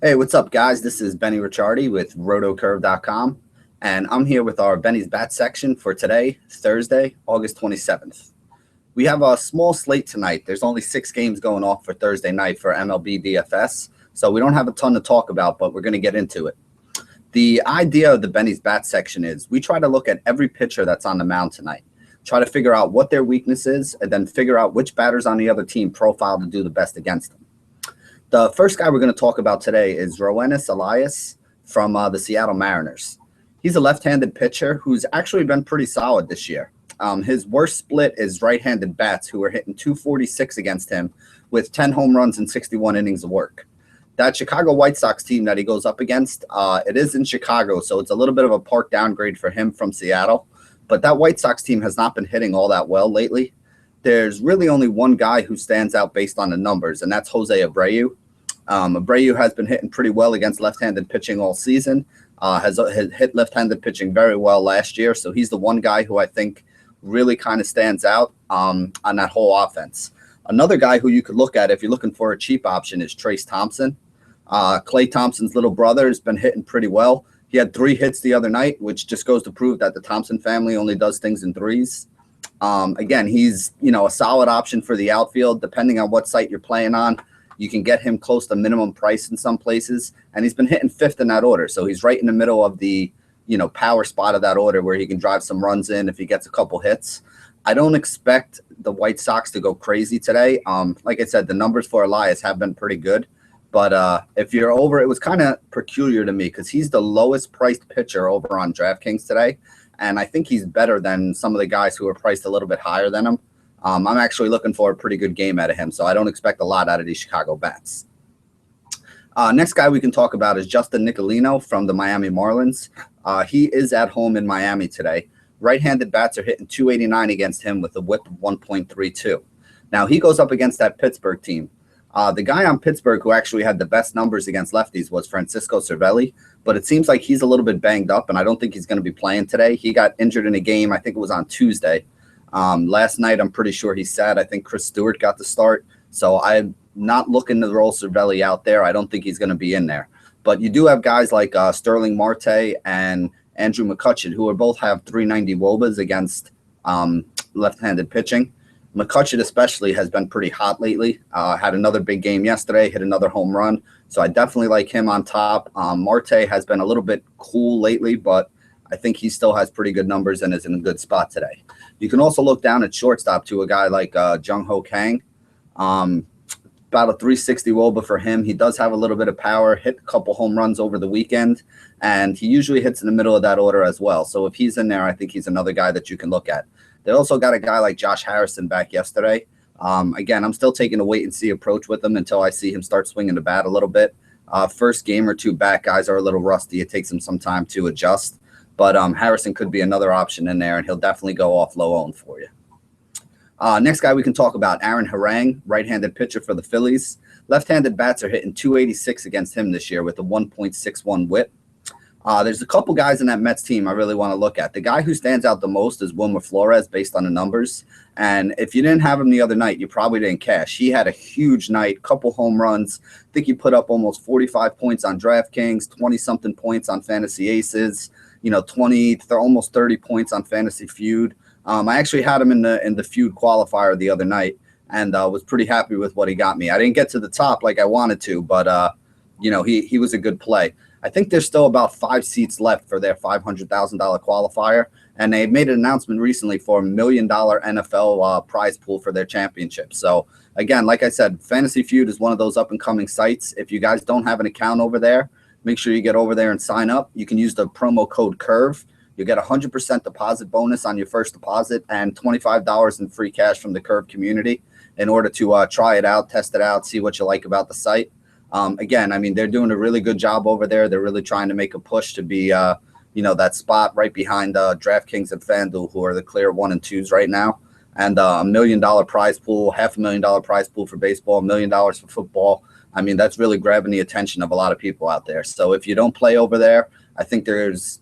Hey, what's up, guys? This is Benny Ricciardi with rotocurve.com, and I'm here with our Benny's Bat section for today, Thursday, August 27th. We have a small slate tonight. There's only 6 games going off for Thursday night for MLB DFS, so we don't have a ton to talk about, but we're going to get into it. The idea of the Benny's Bat section is we try to look at every pitcher that's on the mound tonight, try to figure out what their weakness is, and then figure out which batters on the other team profile to do the best against them. The first guy we're going to talk about today is Roenis Elias from the Seattle Mariners. He's a left-handed pitcher who's actually been pretty solid this year. His worst split is right-handed bats who are hitting .246 against him with 10 home runs and 61 innings of work. That Chicago White Sox team that he goes up against, it is in Chicago, so it's a little bit of a park downgrade for him from Seattle. But that White Sox team has not been hitting all that well lately. There's really only one guy who stands out based on the numbers, and that's Jose Abreu. Abreu has been hitting pretty well against left-handed pitching all season, has hit left-handed pitching very well last year, so he's the one guy who I think really kind of stands out on that whole offense. Another guy who you could look at if you're looking for a cheap option is Trace Thompson. Clay Thompson's little brother has been hitting pretty well. He had 3 hits the other night, which just goes to prove that the Thompson family only does things in threes. Again, he's a solid option for the outfield, depending on what site you're playing on. You can get him close to minimum price in some places, and he's been hitting 5th in that order. So he's right in the middle of the, power spot of that order where he can drive some runs in if he gets a couple hits. I don't expect the White Sox to go crazy today. Like I said, the numbers for Elias have been pretty good, but if you're over, it was kind of peculiar to me because he's the lowest priced pitcher over on DraftKings today, and I think he's better than some of the guys who are priced a little bit higher than him. I'm actually looking for a pretty good game out of him, so I don't expect a lot out of these Chicago bats. Next guy we can talk about is Justin Nicolino from the Miami Marlins. He is at home in Miami today. Right-handed bats are hitting .289 against him with a whip of 1.32. Now, he goes up against that Pittsburgh team. The guy on Pittsburgh who actually had the best numbers against lefties was Francisco Cervelli, but it seems like he's a little bit banged up, and I don't think he's going to be playing today. He got injured in a game, I think it was on Tuesday. Last night, I'm pretty sure he sat. I think Chris Stewart got the start. So I'm not looking to roll Cervelli out there. I don't think he's going to be in there. But you do have guys like Sterling Marte and Andrew McCutcheon, who both have 390 WOBAs against left-handed pitching. McCutcheon especially has been pretty hot lately. Had another big game yesterday, hit another home run. So I definitely like him on top. Marte has been a little bit cool lately, but I think he still has pretty good numbers and is in a good spot today. You can also look down at shortstop to a guy like Jung Ho Kang. About a 360 WOBA for him. He does have a little bit of power, hit a couple home runs over the weekend, and he usually hits in the middle of that order as well. So if he's in there, I think he's another guy that you can look at. They also got a guy like Josh Harrison back yesterday. Again, I'm still taking a wait-and-see approach with him until I see him start swinging the bat a little bit. First game or two back, guys are a little rusty. It takes him some time to adjust. But Harrison could be another option in there, and he'll definitely go off low-owned for you. Next guy we can talk about, Aaron Harang, right-handed pitcher for the Phillies. Left-handed bats are hitting .286 against him this year with a 1.61 whip. There's a couple guys in that Mets team I really want to look at. The guy who stands out the most is Wilmer Flores based on the numbers. And if you didn't have him the other night, you probably didn't cash. He had a huge night, couple home runs. I think he put up almost 45 points on DraftKings, 20-something points on Fantasy Aces. 20, almost 30 points on Fantasy Feud. I actually had him in the Feud qualifier the other night and was pretty happy with what he got me. I didn't get to the top like I wanted to, but he was a good play. I think there's still about 5 seats left for their $500,000 qualifier, and they made an announcement recently for $1 million NFL prize pool for their championship. So again, like I said, Fantasy Feud is one of those up-and-coming sites. If you guys don't have an account over there, make sure you get over there and sign up. You can use the promo code CURVE. You'll get a 100% deposit bonus on your first deposit and $25 in free cash from the Curve community in order to try it out, test it out, see what you like about the site. Again, I mean, they're doing a really good job over there. They're really trying to make a push to be, that spot right behind DraftKings and FanDuel, who are the clear 1 and 2s right now. And $1 million prize pool, $500,000 prize pool for baseball, $1 million for football. I mean, that's really grabbing the attention of a lot of people out there. So if you don't play over there, I think there's,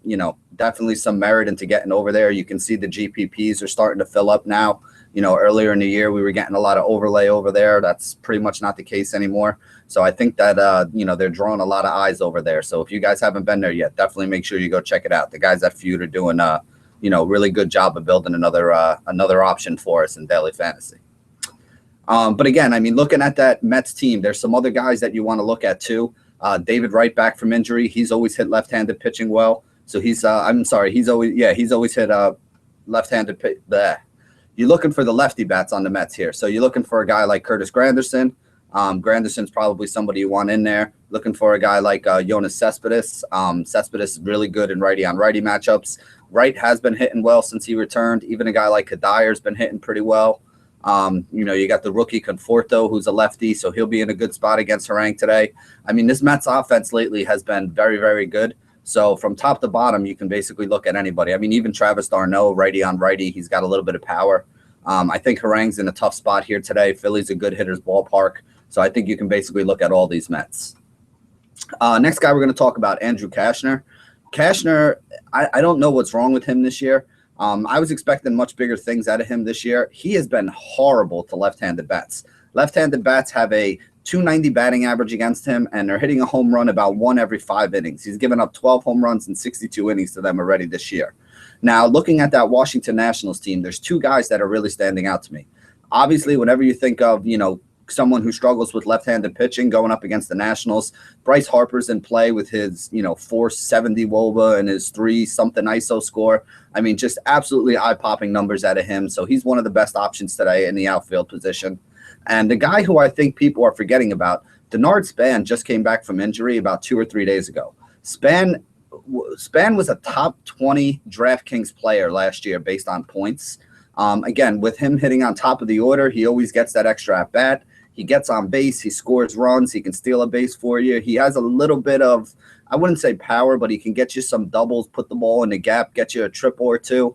definitely some merit into getting over there. You can see the GPPs are starting to fill up now. Earlier in the year, we were getting a lot of overlay over there. That's pretty much not the case anymore. So I think that, they're drawing a lot of eyes over there. So if you guys haven't been there yet, definitely make sure you go check it out. The guys at Feud are doing, really good job of building another option for us in daily fantasy. But again, looking at that Mets team, there's some other guys that you want to look at too. David Wright back from injury. He's always hit left-handed pitching well. So he's always hit left-handed pitch. You're looking for the lefty bats on the Mets here. So you're looking for a guy like Curtis Granderson. Granderson's probably somebody you want in there. Looking for a guy like Yoenis Cespedes. Cespedes is really good in righty-on-righty matchups. Wright has been hitting well since he returned. Even a guy like Kadyr's been hitting pretty well. You got the rookie Conforto, who's a lefty, so he'll be in a good spot against Harang today. This Mets offense lately has been very, very good. So from top to bottom, you can basically look at anybody. Even Travis d'Arnaud, righty on righty, he's got a little bit of power. I think Harang's in a tough spot here today. Philly's a good hitter's ballpark. So I think you can basically look at all these Mets. Next guy we're going to talk about, Andrew Cashner. Cashner, I don't know what's wrong with him this year. I was expecting much bigger things out of him this year. He has been horrible to left-handed bats. Left-handed bats have a 290 batting average against him, and they're hitting a home run about 1 every 5 innings. He's given up 12 home runs in 62 innings to them already this year. Now, looking at that Washington Nationals team, there's 2 guys that are really standing out to me. Obviously, whenever you think of, someone who struggles with left-handed pitching going up against the Nationals, Bryce Harper's in play with his, 470 WOBA and his 3-something ISO score. Just absolutely eye-popping numbers out of him. So he's one of the best options today in the outfield position. And the guy who I think people are forgetting about, Denard Span, just came back from injury about 2 or 3 days ago. Span was a top 20 DraftKings player last year based on points. Again, with him hitting on top of the order, he always gets that extra at bat. He gets on base. He scores runs. He can steal a base for you. He has a little bit of, I wouldn't say power, but he can get you some doubles, put the ball in the gap, get you a triple or 2.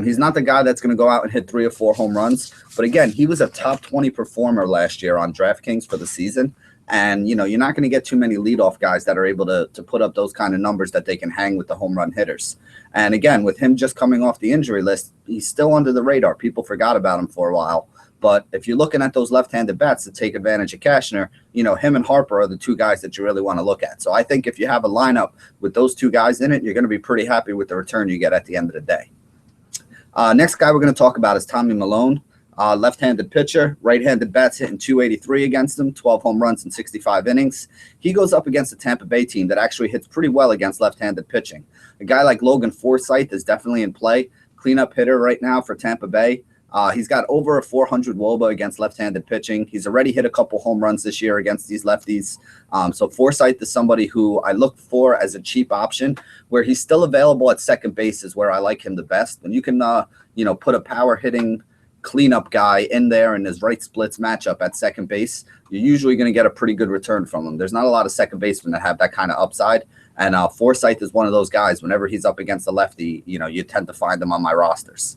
He's not the guy that's going to go out and hit 3 or 4 home runs. But again, he was a top 20 performer last year on DraftKings for the season. And, you're not going to get too many leadoff guys that are able to put up those kind of numbers that they can hang with the home run hitters. And again, with him just coming off the injury list, he's still under the radar. People forgot about him for a while. But if you're looking at those left-handed bats to take advantage of Cashner, him and Harper are the 2 guys that you really want to look at. So I think if you have a lineup with those 2 guys in it, you're going to be pretty happy with the return you get at the end of the day. Next guy we're going to talk about is Tommy Milone, left-handed pitcher, right-handed bats hitting 283 against him, 12 home runs in 65 innings. He goes up against a Tampa Bay team that actually hits pretty well against left-handed pitching. A guy like Logan Forsythe is definitely in play, cleanup hitter right now for Tampa Bay. He's got over a 400 WOBA against left-handed pitching. He's already hit a couple home runs this year against these lefties. So Forsythe is somebody who I look for as a cheap option, where he's still available at second base is where I like him the best. When you can, put a power-hitting cleanup guy in there in his right splits matchup at second base, you're usually going to get a pretty good return from him. There's not a lot of second basemen that have that kind of upside. And Forsythe is one of those guys. Whenever he's up against a lefty, you tend to find them on my rosters.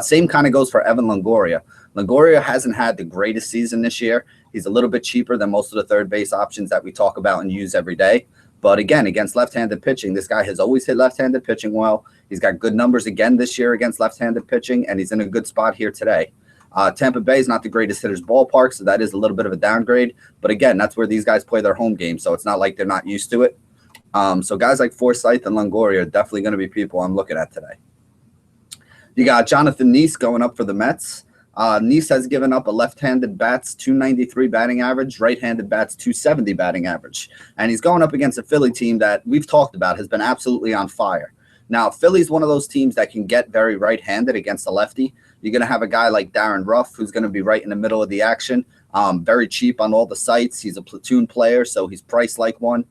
Same kind of goes for Evan Longoria. Longoria hasn't had the greatest season this year. He's a little bit cheaper than most of the third base options that we talk about and use every day. But again, against left-handed pitching, this guy has always hit left-handed pitching well. He's got good numbers again this year against left-handed pitching, and he's in a good spot here today. Tampa Bay is not the greatest hitter's ballpark, so that is a little bit of a downgrade. But again, that's where these guys play their home game, so it's not like they're not used to it. So guys like Forsythe and Longoria are definitely going to be people I'm looking at today. You got Jonathan Neese going up for the Mets. Neese has given up a left-handed bats 293 batting average, right-handed bats 270 batting average. And he's going up against a Philly team that we've talked about has been absolutely on fire. Now, Philly's one of those teams that can get very right-handed against a lefty. You're going to have a guy like Darren Ruff, who's going to be right in the middle of the action, very cheap on all the sites. He's a platoon player, so he's priced like one.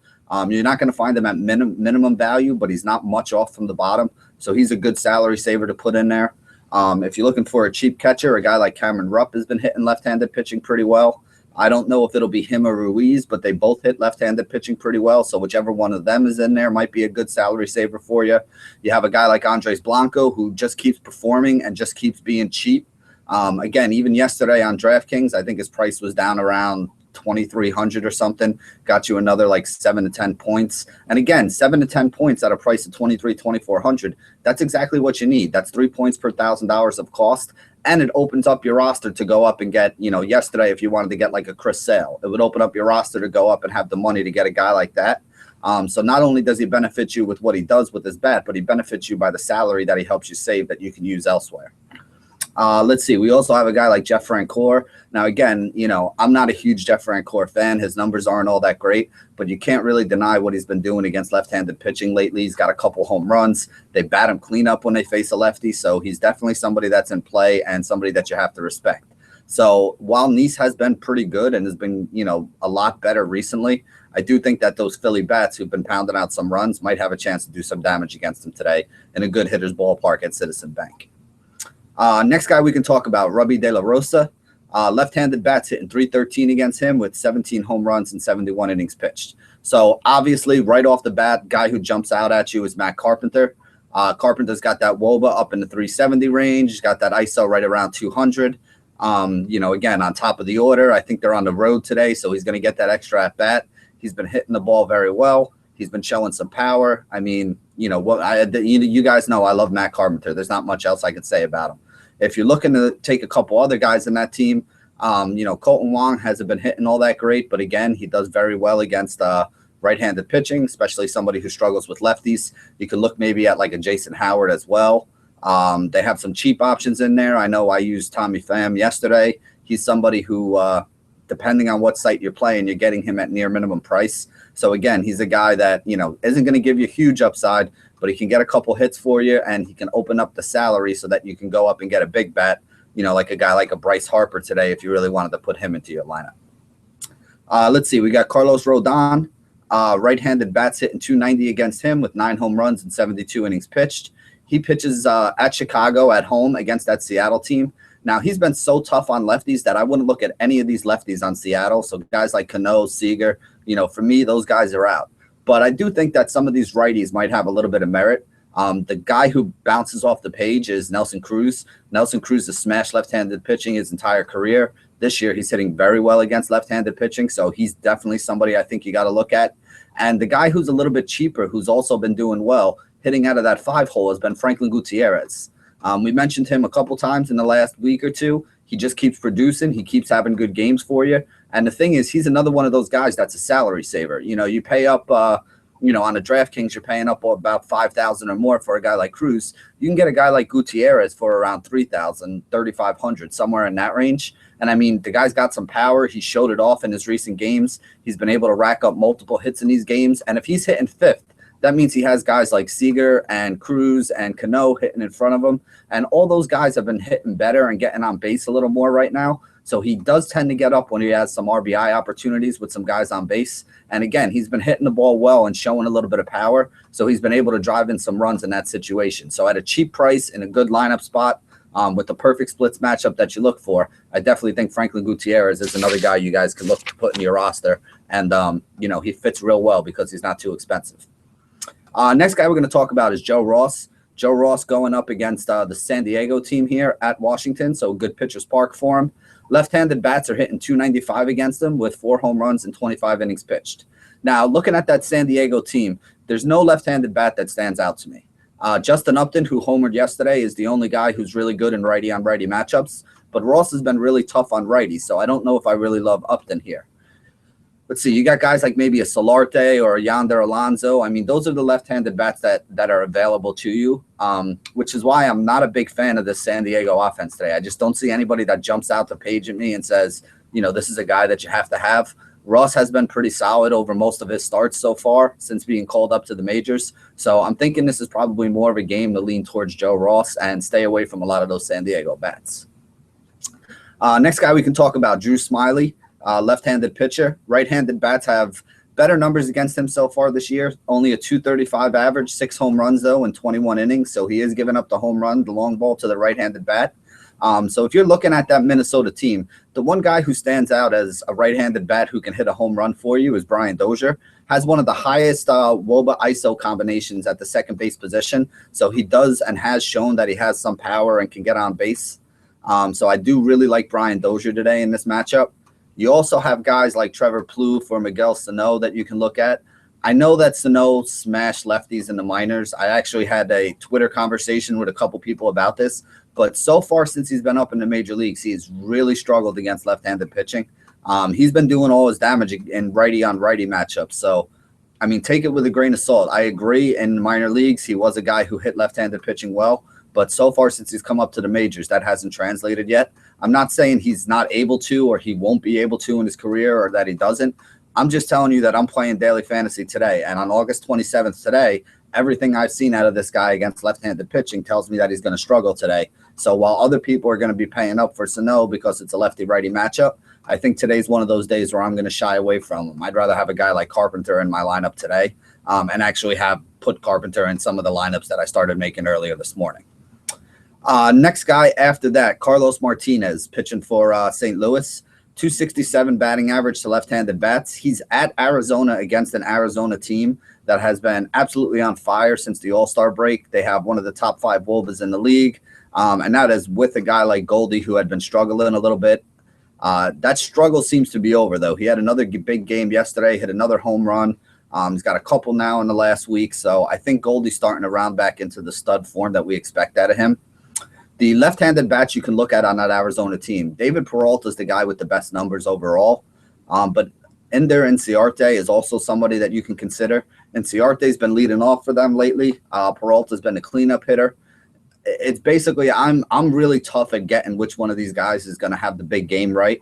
You're not going to find him at minimum value, but he's not much off from the bottom. So he's a good salary saver to put in there. If you're looking for a cheap catcher, a guy like Cameron Rupp has been hitting left-handed pitching pretty well. I don't know if it'll be him or Ruiz, but they both hit left-handed pitching pretty well. So whichever one of them is in there might be a good salary saver for you. You have a guy like Andres Blanco who just keeps performing and just keeps being cheap. Again, even yesterday on DraftKings, I think his price was down around 2,300 or something, got you another like 7 to 10 points. And again, 7 to 10 points at a price of 2,400. That's exactly what you need. That's 3 points per $1,000 of cost. And it opens up your roster to go up and get, yesterday, if you wanted to get like a Chris Sale, it would open up your roster to go up and have the money to get a guy like that. So not only does he benefit you with what he does with his bat, but he benefits you by the salary that he helps you save that you can use elsewhere. Let's see. We also have a guy like Jeff Francoeur. Now, again, I'm not a huge Jeff Francoeur fan. His numbers aren't all that great, but you can't really deny what he's been doing against left-handed pitching lately. He's got a couple home runs. They bat him clean up when they face a lefty, so he's definitely somebody that's in play and somebody that you have to respect. So while Nice has been pretty good and has been, a lot better recently, I do think that those Philly bats who've been pounding out some runs might have a chance to do some damage against him today in a good hitter's ballpark at Citizen Bank. Next guy we can talk about, Robbie De La Rosa. Left-handed bats hitting .313 against him with 17 home runs and 71 innings pitched. So obviously, right off the bat, guy who jumps out at you is Matt Carpenter. Carpenter's got that WOBA up in the 370 range. He's got that ISO right around 200. Again, on top of the order. I think they're on the road today, so he's going to get that extra at bat. He's been hitting the ball very well. He's been showing some power. I mean, you guys know I love Matt Carpenter. There's not much else I can say about him. If you're looking to take a couple other guys in that team, Colton Wong hasn't been hitting all that great, but again, he does very well against right-handed pitching, especially somebody who struggles with lefties. You could look maybe at like a Jason Howard as well. They have some cheap options in there. I know I used Tommy Pham yesterday. He's somebody who, depending on what site you're playing, you're getting him at near minimum price. So again, he's a guy that, isn't going to give you huge upside, but he can get a couple hits for you, and he can open up the salary so that you can go up and get a big bat, like a guy like a Bryce Harper today if you really wanted to put him into your lineup. Let's see. We got Carlos Rodon, right-handed bats hitting .290 against him with 9 home runs and 72 innings pitched. He pitches at Chicago at home against that Seattle team. Now, he's been so tough on lefties that I wouldn't look at any of these lefties on Seattle. So guys like Cano, Seager, for me, those guys are out. But I do think that some of these righties might have a little bit of merit. The guy who bounces off the page is Nelson Cruz. Nelson Cruz has smashed left-handed pitching his entire career. This year, he's hitting very well against left-handed pitching, so he's definitely somebody I think you got to look at. And the guy who's a little bit cheaper, who's also been doing well, hitting out of that 5-hole, has been Franklin Gutierrez. We mentioned him a couple times in the last week or two. He just keeps producing. He keeps having good games for you. And the thing is, he's another one of those guys that's a salary saver. You pay up, on a DraftKings, you're paying up about $5,000 or more for a guy like Cruz. You can get a guy like Gutierrez for around $3,000, $3,500, somewhere in that range. And I mean, the guy's got some power. He showed it off in his recent games. He's been able to rack up multiple hits in these games. And if he's hitting fifth, that means he has guys like Seager and Cruz and Cano hitting in front of him. And all those guys have been hitting better and getting on base a little more right now. So he does tend to get up when he has some RBI opportunities with some guys on base. And again, he's been hitting the ball well and showing a little bit of power. So he's been able to drive in some runs in that situation. So at a cheap price in a good lineup spot, with the perfect splits matchup that you look for, I definitely think Franklin Gutierrez is another guy you guys can look to put in your roster. And, he fits real well because he's not too expensive. Next guy we're going to talk about is Joe Ross. Joe Ross going up against the San Diego team here at Washington, so good pitcher's park for him. Left-handed bats are hitting .295 against him with 4 home runs and 25 innings pitched. Now, looking at that San Diego team, there's no left-handed bat that stands out to me. Justin Upton, who homered yesterday, is the only guy who's really good in righty-on-righty matchups, but Ross has been really tough on righties, so I don't know if I really love Upton here. Let's see, you got guys like maybe a Solarte or a Yonder Alonso. I mean, those are the left-handed bats that are available to you, which is why I'm not a big fan of this San Diego offense today. I just don't see anybody that jumps out the page at me and says, this is a guy that you have to have. Ross has been pretty solid over most of his starts so far since being called up to the majors. So I'm thinking this is probably more of a game to lean towards Joe Ross and stay away from a lot of those San Diego bats. Next guy we can talk about, Drew Smyly. Left-handed pitcher. Right-handed bats have better numbers against him so far this year. Only a .235 average, 6 home runs, though, in 21 innings. So he is giving up the home run, the long ball to the right-handed bat. So if you're looking at that Minnesota team, the one guy who stands out as a right-handed bat who can hit a home run for you is Brian Dozier. Has one of the highest WOBA ISO combinations at the second base position. So he does and has shown that he has some power and can get on base. So I do really like Brian Dozier today in this matchup. You also have guys like Trevor Plouffe or Miguel Sano that you can look at. I know that Sano smashed lefties in the minors. I actually had a Twitter conversation with a couple people about this, but so far since he's been up in the major leagues, he has really struggled against left-handed pitching. He's been doing all his damage in righty-on-righty matchups. So, I mean, take it with a grain of salt. I agree in minor leagues, he was a guy who hit left-handed pitching well, but so far since he's come up to the majors, that hasn't translated yet. I'm not saying he's not able to or he won't be able to in his career or that he doesn't. I'm just telling you that I'm playing daily fantasy today, and on August 27th today, everything I've seen out of this guy against left-handed pitching tells me that he's going to struggle today. So while other people are going to be paying up for Sano because it's a lefty-righty matchup, I think today's one of those days where I'm going to shy away from him. I'd rather have a guy like Carpenter in my lineup today and actually have put Carpenter in some of the lineups that I started making earlier this morning. Next guy after that, Carlos Martinez, pitching for St. Louis. 267 batting average to left-handed bats. He's at Arizona against an Arizona team that has been absolutely on fire since the All-Star break. They have one of the top 5 Wolves in the league, and that is with a guy like Goldie who had been struggling a little bit. That struggle seems to be over, though. He had another big game yesterday, hit another home run. He's got a couple now in the last week, so I think Goldie's starting to round back into the stud form that we expect out of him. The left-handed bats you can look at on that Arizona team, David Peralta is the guy with the best numbers overall, but Ender Inciarte is also somebody that you can consider. Inciarte's been leading off for them lately. Peralta's been a cleanup hitter. It's basically I'm really tough at getting which one of these guys is going to have the big game right.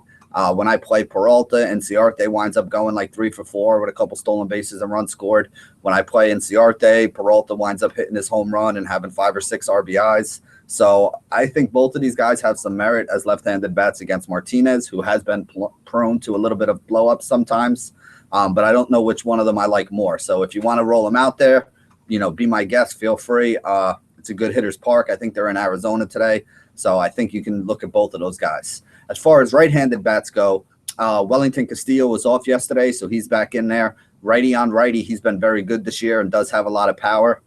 When I play Peralta, Inciarte winds up going like 3 for 4 with a couple stolen bases and runs scored. When I play Inciarte, Peralta winds up hitting his home run and having 5 or 6 RBIs. So I think both of these guys have some merit as left-handed bats against Martinez, who has been prone to a little bit of blow-ups sometimes. But I don't know which one of them I like more. So if you want to roll them out there, be my guest, feel free. It's a good hitter's park. I think they're in Arizona today. So I think you can look at both of those guys. As far as right-handed bats go, Wellington Castillo was off yesterday, so he's back in there. Righty on righty, he's been very good this year and does have a lot of power.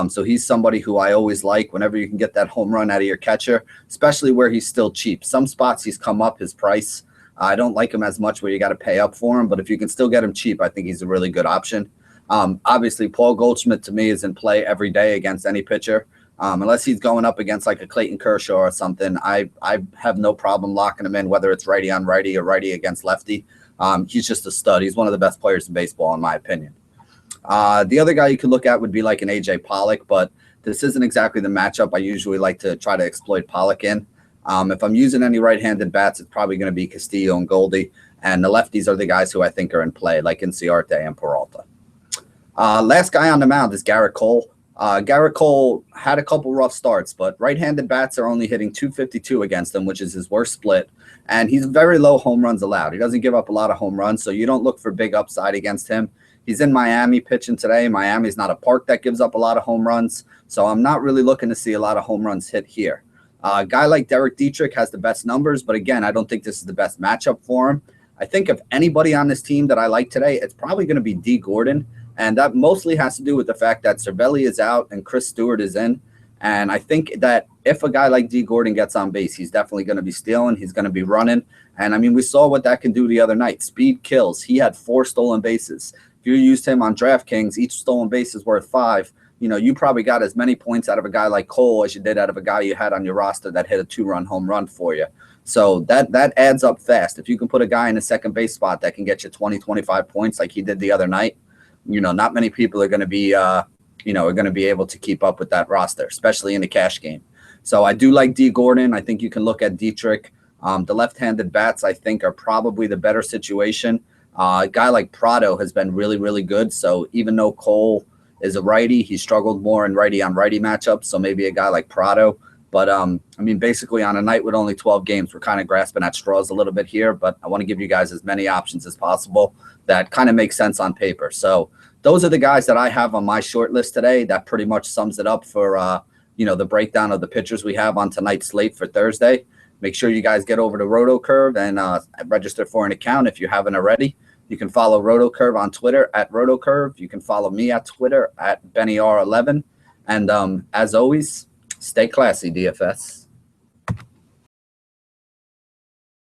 So he's somebody who I always like whenever you can get that home run out of your catcher, especially where he's still cheap. Some spots he's come up his price. I don't like him as much where you got to pay up for him, but if you can still get him cheap, I think he's a really good option. Obviously, Paul Goldschmidt to me is in play every day against any pitcher. Unless he's going up against like a Clayton Kershaw or something, I have no problem locking him in, whether it's righty on righty or righty against lefty. He's just a stud. He's one of the best players in baseball, in my opinion. The other guy you could look at would be like an AJ Pollock, but this isn't exactly the matchup I usually like to try to exploit Pollock in. If I'm using any right-handed bats, it's probably going to be Castillo and Goldie, and the lefties are the guys who I think are in play, like Inciarte and Peralta. Last guy on the mound is Garrett Cole. Garrett Cole had a couple rough starts, but right-handed bats are only hitting 252 against him, which is his worst split, and he's very low home runs allowed. He doesn't give up a lot of home runs, so you don't look for big upside against him. He's in Miami pitching today. Miami's not a park that gives up a lot of home runs, so I'm not really looking to see a lot of home runs hit here. A guy like Derek Dietrich has the best numbers, but again, I don't think this is the best matchup for him. I think if anybody on this team that I like today, it's probably going to be D. Gordon, and that mostly has to do with the fact that Cervelli is out and Chris Stewart is in, and I think that if a guy like D. Gordon gets on base, he's definitely going to be stealing. He's going to be running, and I mean, we saw what that can do the other night. Speed kills. He had 4 stolen bases. If you used him on DraftKings, each stolen base is worth 5. You probably got as many points out of a guy like Cole as you did out of a guy you had on your roster that hit a 2-run home run for you. So that adds up fast. If you can put a guy in a second base spot that can get you 20, 25 points like he did the other night, not many people are going to be, are going to be able to keep up with that roster, especially in the cash game. So I do like D. Gordon. I think you can look at Dietrich. The left-handed bats, I think, are probably the better situation. A guy like Prado has been really, really good. So even though Cole is a righty, he struggled more in righty on righty matchups. So maybe a guy like Prado. But I mean, basically on a night with only 12 games, we're kind of grasping at straws a little bit here. But I want to give you guys as many options as possible that kind of make sense on paper. So those are the guys that I have on my short list today. That pretty much sums it up for the breakdown of the pitchers we have on tonight's slate for Thursday. Make sure you guys get over to RotoCurve and register for an account if you haven't already. You can follow RotoCurve on Twitter at RotoCurve. You can follow me at Twitter at BennyR11. And as always, stay classy, DFS.